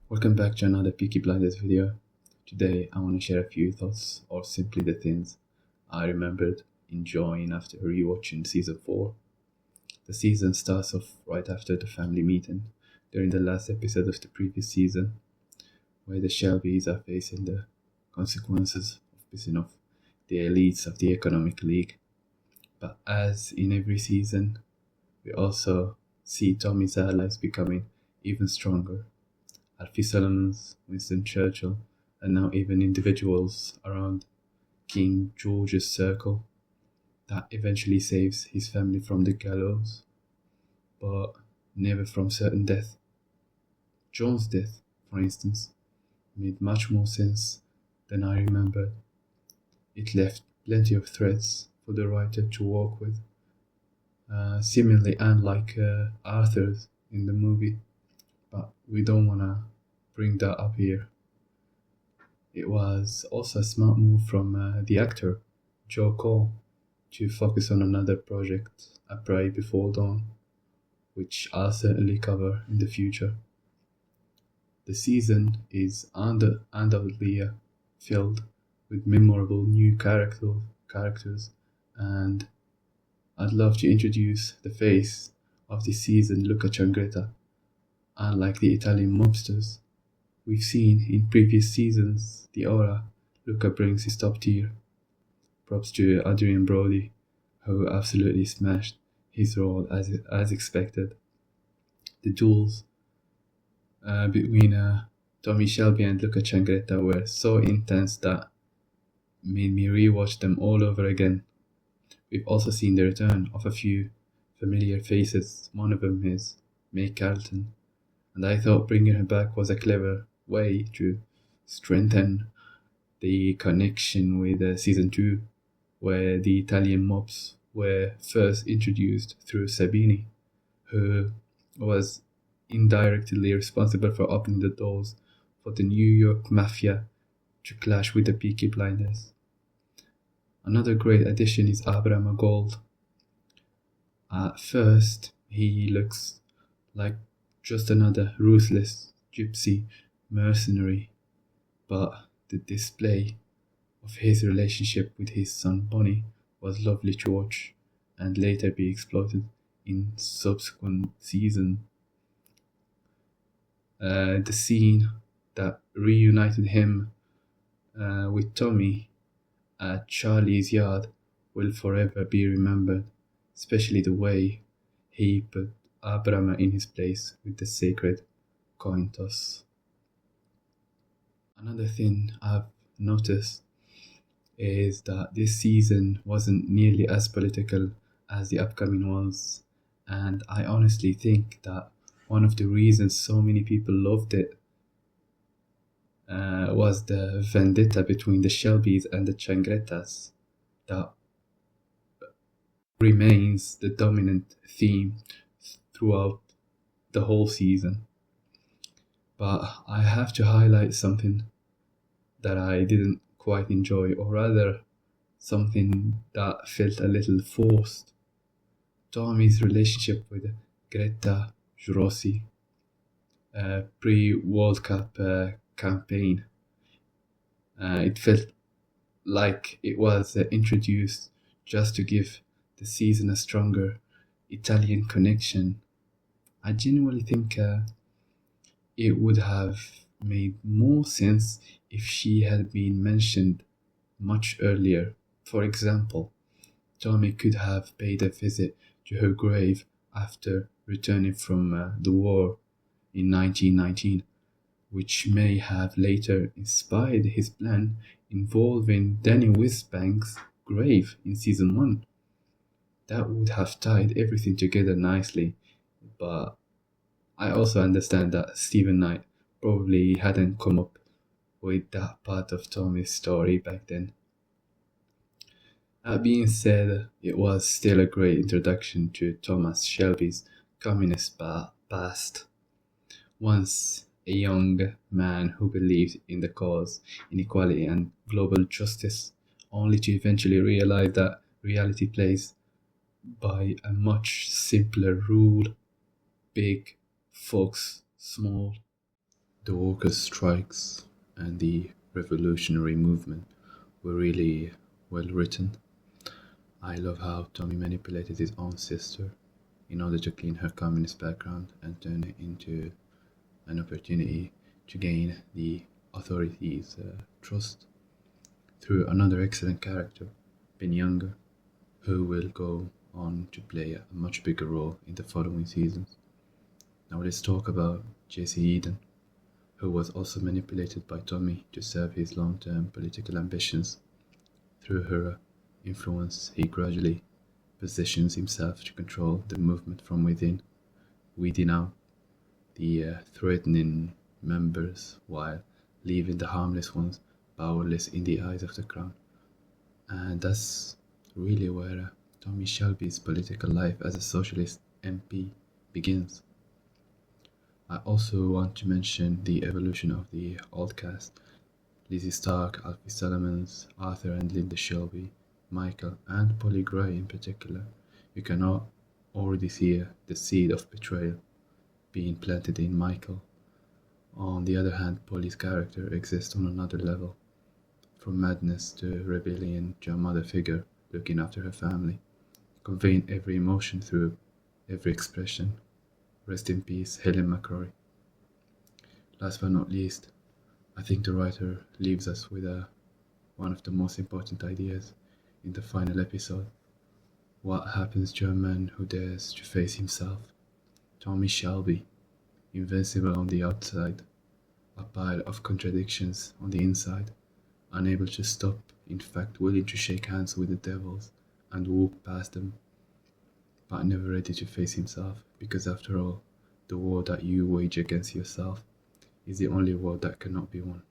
Welcome back to another Peaky Blinders video. Today I want to share a few thoughts or simply the things I remembered enjoying after rewatching season 4. The season starts off right after the family meeting during the last episode of the previous season, where the Shelbys are facing the consequences of pissing off the elites of the economic league. But as in every season, we also see Tommy's allies becoming even stronger. Alfie Solomons, Winston Churchill, and now even individuals around King George's circle that eventually saves his family from the gallows, but never from certain death. John's death, for instance, made much more sense than I remembered. It left plenty of threads for the writer to work with, seemingly unlike Arthur's in the movie. But we don't want to bring that up here. It was also a smart move from the actor, Joe Cole, to focus on another project, A Prey Before Dawn, which I'll certainly cover in the future. The season is undoubtedly filled with memorable new characters, and I'd love to introduce the face of this season, Luca Changretta. Unlike the Italian mobsters we've seen in previous seasons, the aura Luca brings is top tier. Props to Adrian Brody, who absolutely smashed his role as expected. The duels between Tommy Shelby and Luca Changretta were so intense that made me rewatch them all over again. We've also seen the return of a few familiar faces. One of them is May Carlton, and I thought bringing her back was a clever way to strengthen the connection with season 2, where the Italian mobs were first introduced through Sabini, who was indirectly responsible for opening the doors for the New York Mafia to clash with the Peaky Blinders. Another great addition is Abraham Gold. At first, he looks like just another ruthless gypsy mercenary, but the display of his relationship with his son Bonnie was lovely to watch and later be exploited in subsequent seasons. The scene that reunited him with Tommy at Charlie's yard will forever be remembered, especially the way he put Abraham in his place with the sacred coin toss. Another thing I've noticed is that this season wasn't nearly as political as the upcoming ones, and I honestly think that one of the reasons so many people loved it was the vendetta between the Shelbys and the Changrettas that remains the dominant theme throughout the whole season. But I have to highlight something that I didn't quite enjoy, or rather something that felt a little forced. Tommy's relationship with Greta Jurossi, pre-World Cup campaign. It felt like it was introduced just to give the season a stronger Italian connection. I genuinely think it would have made more sense if she had been mentioned much earlier. For example, Tommy could have paid a visit to her grave after returning from the war in 1919, which may have later inspired his plan involving Danny Wisbank's grave in season 1. That would have tied everything together nicely, but I also understand that Stephen Knight probably hadn't come up with that part of Tommy's story back then. That being said, it was still a great introduction to Thomas Shelby's communist past. Once a young man who believed in the cause, inequality and global justice, only to eventually realize that reality plays by a much simpler rule: big fucks small. The workers' strikes and the revolutionary movement were really well written. I love how Tommy manipulated his own sister in order to clean her communist background and turn it into an opportunity to gain the authorities' trust through another excellent character, Ben Younger, who will go on to play a much bigger role in the following seasons. Now let's talk about Jesse Eden, who was also manipulated by Tommy to serve his long-term political ambitions. Through her influence, he gradually positions himself to control the movement from within, weeding out the threatening members while leaving the harmless ones powerless in the eyes of the crown. And that's really where Tommy Shelby's political life as a socialist MP begins. I also want to mention the evolution of the old cast: Lizzie Stark, Alfie Solomons, Arthur and Linda Shelby, Michael, and Polly Gray in particular. You can already see the seed of betrayal being planted in Michael. On the other hand, Polly's character exists on another level, from madness to rebellion to a mother figure looking after her family, conveying every emotion through every expression. Rest in peace, Helen McCrory. Last but not least, I think the writer leaves us with one of the most important ideas in the final episode. What happens to a man who dares to face himself? Tommy Shelby, invincible on the outside, a pile of contradictions on the inside, unable to stop, in fact willing to shake hands with the devils and walk past them, but never ready to face himself, because after all, the war that you wage against yourself is the only war that cannot be won.